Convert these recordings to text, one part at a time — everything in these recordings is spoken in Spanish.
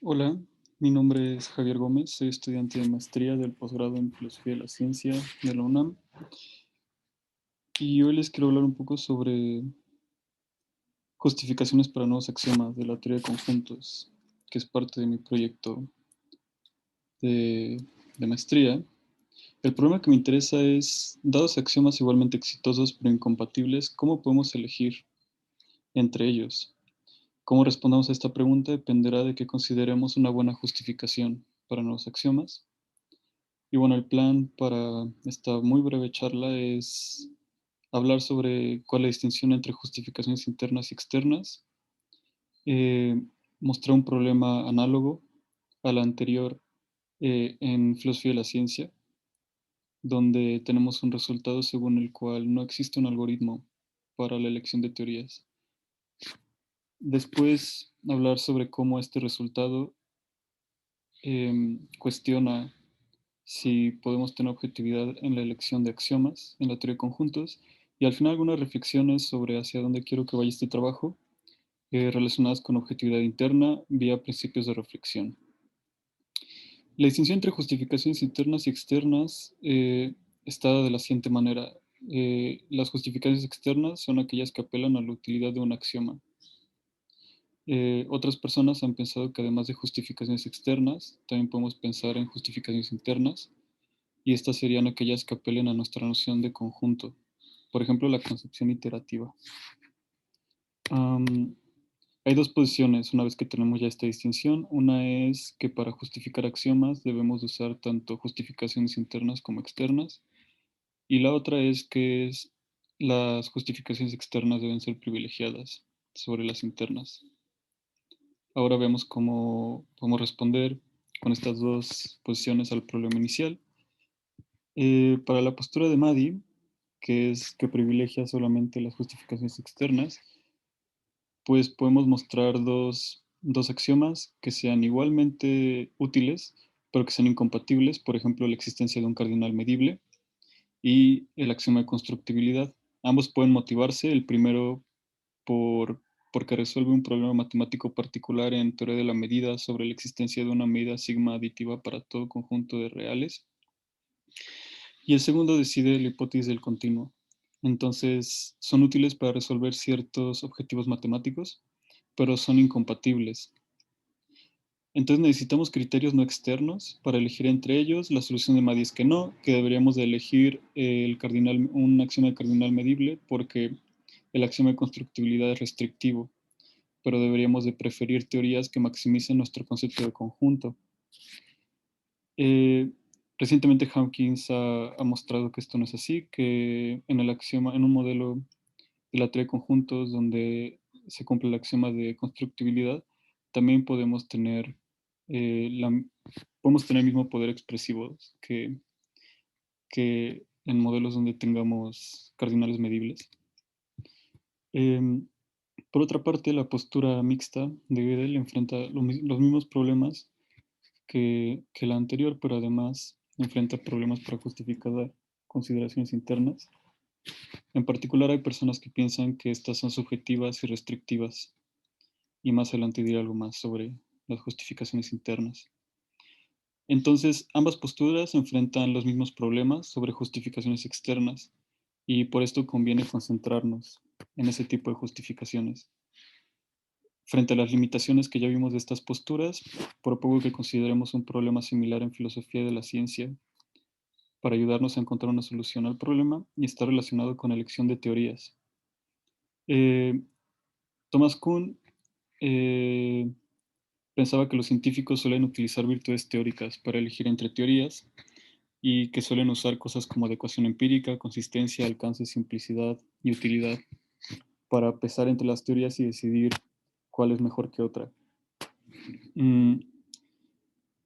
Hola, mi nombre es Javier Gómez, soy estudiante de maestría del posgrado en Filosofía de la Ciencia de la UNAM y hoy les quiero hablar un poco sobre justificaciones para nuevos axiomas de la teoría de conjuntos, que es parte de mi proyecto de, de maestría. El problema que me interesa es, dados axiomas igualmente exitosos pero incompatibles, ¿cómo podemos elegir entre ellos? Cómo respondamos a esta pregunta dependerá de que consideremos una buena justificación para nuevos axiomas. Y bueno, el plan para esta muy breve charla es hablar sobre cuál es la distinción entre justificaciones internas y externas, eh, mostrar un problema análogo al anterior en filosofía de la ciencia, donde tenemos un resultado según el cual no existe un algoritmo para la elección de teorías. Después, hablar sobre cómo este resultado cuestiona si podemos tener objetividad en la elección de axiomas en la teoría de conjuntos, y al final algunas reflexiones sobre hacia dónde quiero que vaya este trabajo, relacionadas con objetividad interna vía principios de reflexión. La distinción entre justificaciones internas y externas está de la siguiente manera. Las justificaciones externas son aquellas que apelan a la utilidad de un axioma. Otras personas han pensado que además de justificaciones externas, también podemos pensar en justificaciones internas, y estas serían aquellas que apelen a nuestra noción de conjunto. Por ejemplo, la concepción iterativa. Am, Hay dos posiciones una vez que tenemos ya esta distinción. Una es que para justificar axiomas debemos de usar tanto justificaciones internas como externas. Y la otra es que las justificaciones externas deben ser privilegiadas sobre las internas. Ahora vemos cómo podemos responder con estas dos posiciones al problema inicial. Para la postura de Maddy, que es que privilegia solamente las justificaciones externas, pues podemos mostrar dos axiomas que sean igualmente útiles, pero que sean incompatibles, por ejemplo, la existencia de un cardinal medible y el axioma de constructibilidad. Ambos pueden motivarse, el primero porque resuelve un problema matemático particular en teoría de la medida sobre la existencia de una medida sigma aditiva para todo conjunto de reales, y el segundo decide la hipótesis del continuo. Entonces, son útiles para resolver ciertos objetivos matemáticos, pero son incompatibles. Entonces necesitamos criterios no externos para elegir entre ellos. La solución de Maddy es que no, que deberíamos de elegir un axioma de cardinal medible porque el axioma de constructibilidad es restrictivo, pero deberíamos de preferir teorías que maximicen nuestro concepto de conjunto. Eh, Recientemente Hawkins ha mostrado que esto no es así, que en el axioma, en un modelo de la teoría de conjuntos donde se cumple el axioma de constructibilidad, también eh, la, podemos tener el mismo poder expresivo que en modelos donde tengamos cardinales medibles. Em, por otra parte, la postura mixta de Gödel enfrenta los mismos problemas que la anterior, pero además enfrenta problemas para justificar consideraciones internas. En particular, hay personas que piensan que estas son subjetivas y restrictivas, y más adelante diré algo más sobre las justificaciones internas. Entonces, ambas posturas enfrentan los mismos problemas sobre justificaciones externas, y por esto conviene concentrarnos en ese tipo de justificaciones. Frente a las limitaciones que ya vimos de estas posturas, propongo que consideremos un problema similar en filosofía de la ciencia para ayudarnos a encontrar una solución al problema, y está relacionado con la elección de teorías. Eh, Thomas Kuhn eh, pensaba que los científicos suelen utilizar virtudes teóricas para elegir entre teorías y que suelen usar cosas como adecuación empírica, consistencia, alcance, simplicidad y utilidad para pesar entre las teorías y decidir cuál es mejor que otra. Mm,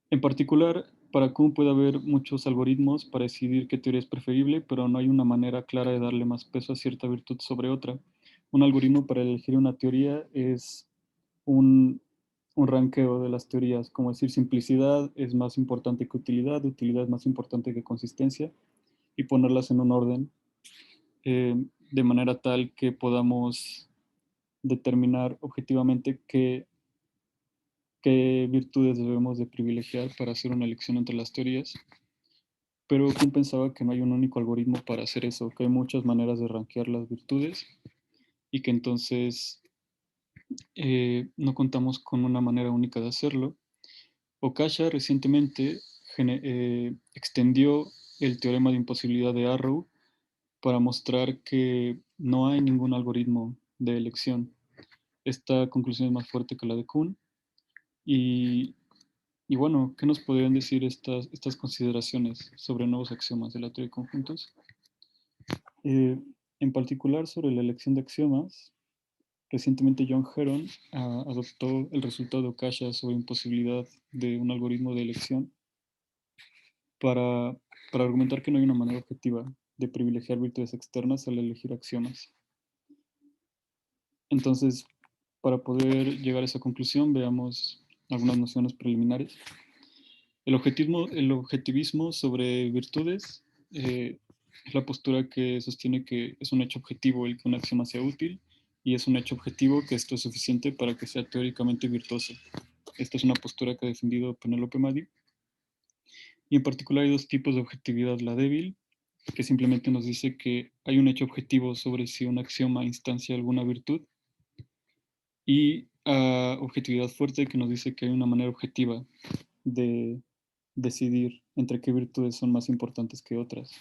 En particular, para Kuhn puede haber muchos algoritmos para decidir qué teoría es preferible, pero no hay una manera clara de darle más peso a cierta virtud sobre otra. Un algoritmo para elegir una teoría es un ranqueo de las teorías, como decir simplicidad es más importante que utilidad es más importante que consistencia, y ponerlas en un orden eh, de manera tal que podamos determinar objetivamente qué qué virtudes debemos de privilegiar para hacer una elección entre las teorías, pero Kuhn pensaba que no hay un único algoritmo para hacer eso, que hay muchas maneras de rankear las virtudes y que entonces no contamos con una manera única de hacerlo. Okasha recientemente extendió el teorema de imposibilidad de Arrow para mostrar que no hay ningún algoritmo de elección. Esta conclusión es más fuerte que la de Kuhn. Y, y bueno, ¿qué nos podrían decir estas consideraciones sobre nuevos axiomas de la teoría de conjuntos? Eh, en particular sobre la elección de axiomas, recientemente John Heron adoptó el resultado de Okasha sobre imposibilidad de un algoritmo de elección para, para argumentar que no hay una manera objetiva de privilegiar virtudes externas al elegir axiomas. Entonces, para poder llegar a esa conclusión, veamos algunas nociones preliminares. El objetivismo sobre virtudes es la postura que sostiene que es un hecho objetivo el que un axioma sea útil y es un hecho objetivo que esto es suficiente para que sea teóricamente virtuoso. Esta es una postura que ha defendido Penelope Maddy. Y en particular hay dos tipos de objetividad, la débil, que simplemente nos dice que hay un hecho objetivo sobre si un axioma instancia alguna virtud, y objetividad fuerte, que nos dice que hay una manera objetiva de decidir entre qué virtudes son más importantes que otras.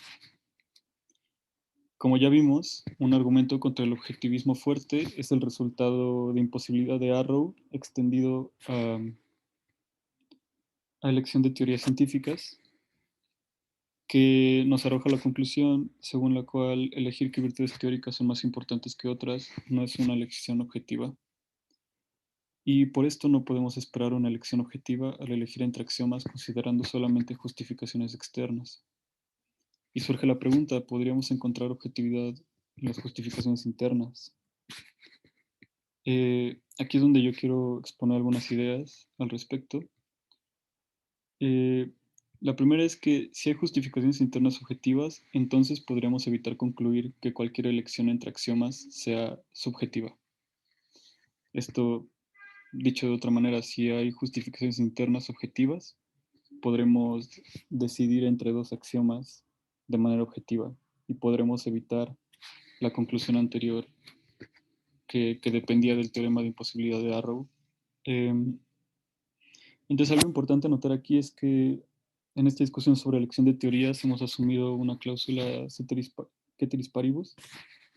Como ya vimos, un argumento contra el objetivismo fuerte es el resultado de imposibilidad de Arrow extendido a elección de teorías científicas, que nos arroja la conclusión según la cual elegir qué virtudes teóricas son más importantes que otras no es una elección objetiva. Y por esto no podemos esperar una elección objetiva al elegir entre axiomas considerando solamente justificaciones externas. Y surge la pregunta, ¿podríamos encontrar objetividad en las justificaciones internas? Aquí es donde yo quiero exponer algunas ideas al respecto. Eh, la primera es que si hay justificaciones internas objetivas, entonces podríamos evitar concluir que cualquier elección entre axiomas sea subjetiva. Esto, dicho de otra manera, si hay justificaciones internas objetivas, podremos decidir entre dos axiomas de manera objetiva y podremos evitar la conclusión anterior que dependía del teorema de imposibilidad de Arrow. Entonces, algo importante a notar aquí es que en esta discusión sobre elección de teorías hemos asumido una cláusula ceteris paribus,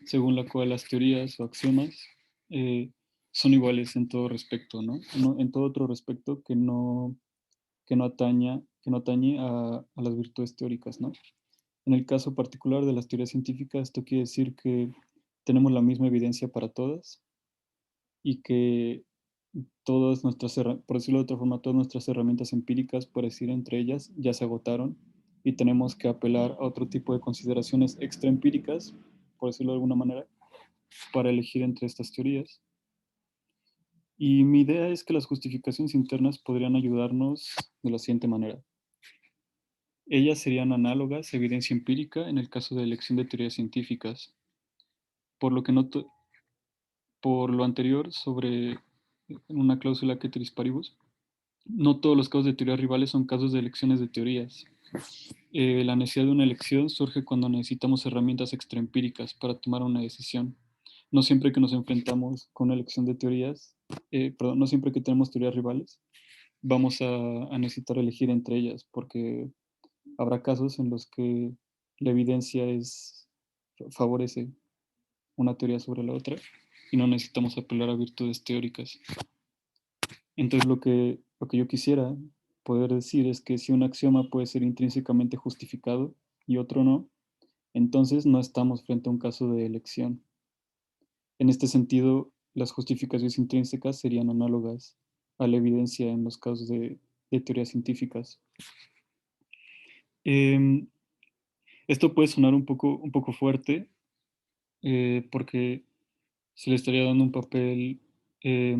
según la cual las teorías o axiomas eh, son iguales en todo respecto, ¿no? En todo otro respecto que no atañe a las virtudes teóricas, ¿no? En el caso particular de las teorías científicas, esto quiere decir que tenemos la misma evidencia para todas y que todas nuestras, por decirlo de otra forma, todas nuestras herramientas empíricas, por decir entre ellas, ya se agotaron y tenemos que apelar a otro tipo de consideraciones extraempíricas, por decirlo de alguna manera, para elegir entre estas teorías. Y mi idea es que las justificaciones internas podrían ayudarnos de la siguiente manera. Ellas serían análogas a evidencia empírica en el caso de elección de teorías científicas, por lo que no por lo anterior sobre una cláusula ceteris paribus, no todos los casos de teorías rivales son casos de elecciones de teorías. La necesidad de una elección surge cuando necesitamos herramientas extraempíricas para tomar una decisión. No siempre que nos enfrentamos con una elección de teorías, perdón, no siempre que tenemos teorías rivales, vamos a necesitar elegir entre ellas, porque habrá casos en los que la evidencia favorece una teoría sobre la otra y no necesitamos apelar a virtudes teóricas. Entonces lo que yo quisiera poder decir es que si un axioma puede ser intrínsecamente justificado y otro no, entonces no estamos frente a un caso de elección. En este sentido, las justificaciones intrínsecas serían análogas a la evidencia en los casos de teorías científicas. Eh, Esto puede sonar un poco fuerte, porque se le estaría dando un papel eh,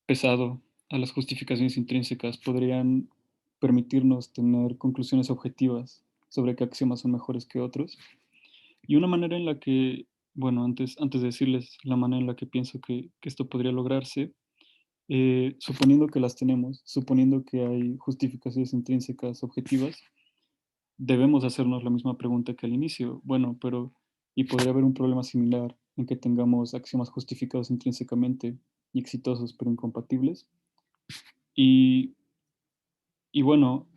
pesado a las justificaciones intrínsecas. Podrían permitirnos tener conclusiones objetivas sobre qué axiomas son mejores que otros. Y una manera en la que, bueno, antes de decirles la manera en la que pienso que esto podría lograrse, Suponiendo que las tenemos, suponiendo que hay justificaciones intrínsecas objetivas, debemos hacernos la misma pregunta que al inicio. Bueno, pero ¿y podría haber un problema similar en que tengamos axiomas justificados intrínsecamente y exitosos pero incompatibles? Y, y bueno,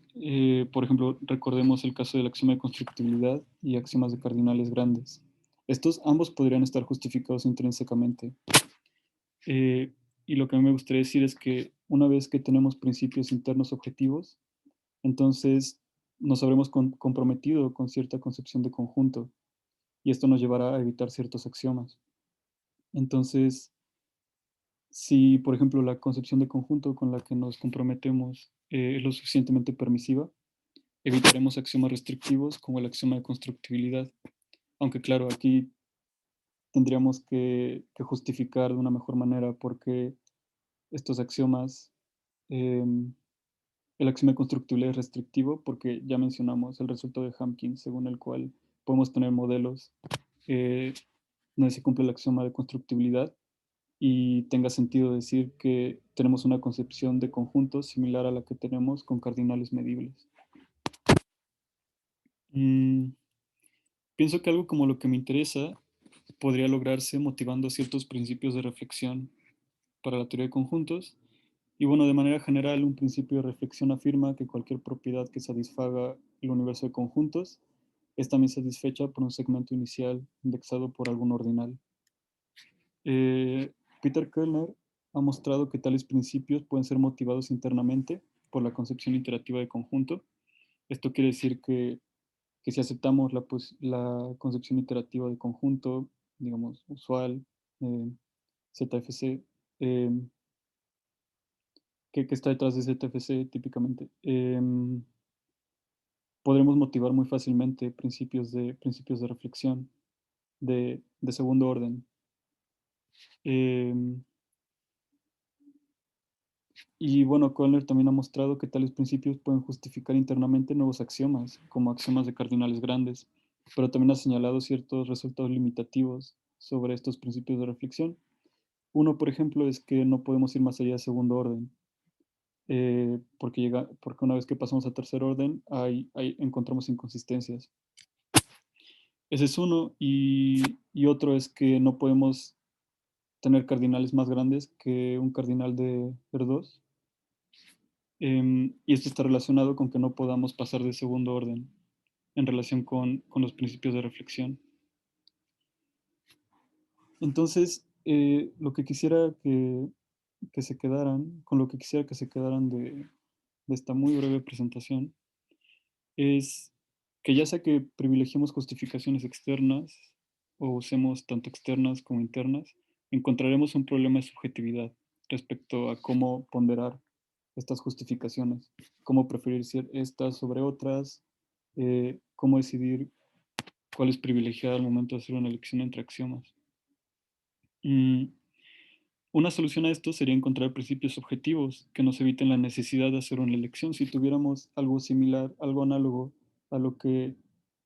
por ejemplo, recordemos el caso del axioma de constructibilidad y axiomas de cardinales grandes. Estos ambos podrían estar justificados intrínsecamente. Eh, y lo que a mí me gustaría decir es que una vez que tenemos principios internos objetivos, entonces nos habremos comprometido con cierta concepción de conjunto y esto nos llevará a evitar ciertos axiomas. Entonces, si por ejemplo la concepción de conjunto con la que nos comprometemos es lo suficientemente permisiva, evitaremos axiomas restrictivos como el axioma de constructibilidad. Aunque claro, aquí tendríamos que justificar de una mejor manera porque estos axiomas, eh, el axioma de constructibilidad es restrictivo porque ya mencionamos el resultado de Hampkin, según el cual podemos tener modelos eh, donde se cumple el axioma de constructibilidad y tenga sentido decir que tenemos una concepción de conjuntos similar a la que tenemos con cardinales medibles. Mm, Pienso que algo como lo que me interesa podría lograrse motivando ciertos principios de reflexión para la teoría de conjuntos. Y bueno, de manera general, un principio de reflexión afirma que cualquier propiedad que satisfaga el universo de conjuntos es también satisfecha por un segmento inicial indexado por algún ordinal. Eh, Peter Kellner ha mostrado que tales principios pueden ser motivados internamente por la concepción iterativa de conjunto. Esto quiere decir que si aceptamos la concepción iterativa de conjunto, digamos, usual, eh, ZFC, eh, que está detrás de ZFC típicamente, podremos motivar muy fácilmente principios de reflexión de segundo orden. Eh, y bueno, Kohler también ha mostrado que tales principios pueden justificar internamente nuevos axiomas, como axiomas de cardinales grandes, pero también ha señalado ciertos resultados limitativos sobre estos principios de reflexión. Uno, por ejemplo, es que no podemos ir más allá de segundo orden, porque una vez que pasamos a tercer orden, encontramos inconsistencias. Ese es uno, y otro es que no podemos tener cardinales más grandes que un cardinal de R2. Y esto está relacionado con que no podamos pasar de segundo orden en relación con los principios de reflexión. Entonces, lo que quisiera que se quedaran, con lo que quisiera que se quedaran de esta muy breve presentación, es que ya sea que privilegiemos justificaciones externas o usemos tanto externas como internas, encontraremos un problema de subjetividad respecto a cómo ponderar estas justificaciones, cómo preferir estas sobre otras, cómo decidir cuál es privilegiada al momento de hacer una elección entre axiomas. Mm, una solución a esto sería encontrar principios objetivos que nos eviten la necesidad de hacer una elección. Si tuviéramos algo similar, algo análogo a lo que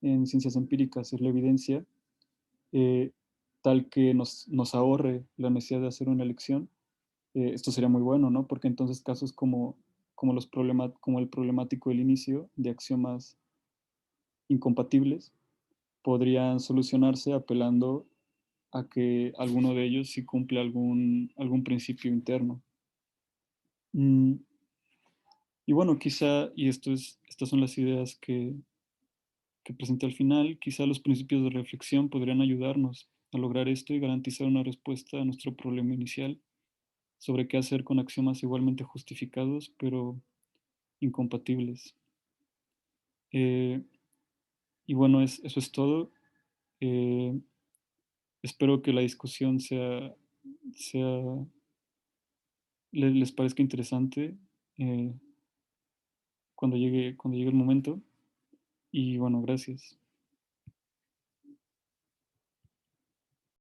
en ciencias empíricas es la evidencia, eh, tal que nos ahorre la necesidad de hacer una elección, esto sería muy bueno, ¿no? Porque entonces casos como el problemático del inicio de axiomas incompatibles podrían solucionarse apelando a que alguno de ellos sí cumple algún principio interno. Mm, y bueno, quizá, estas son las ideas que presenté al final, quizá los principios de reflexión podrían ayudarnos a lograr esto y garantizar una respuesta a nuestro problema inicial sobre qué hacer con axiomas igualmente justificados, pero incompatibles. Eh, y bueno, eso es todo. Eh, Espero que la discusión les parezca interesante eh, cuando llegue el momento. Y bueno, gracias.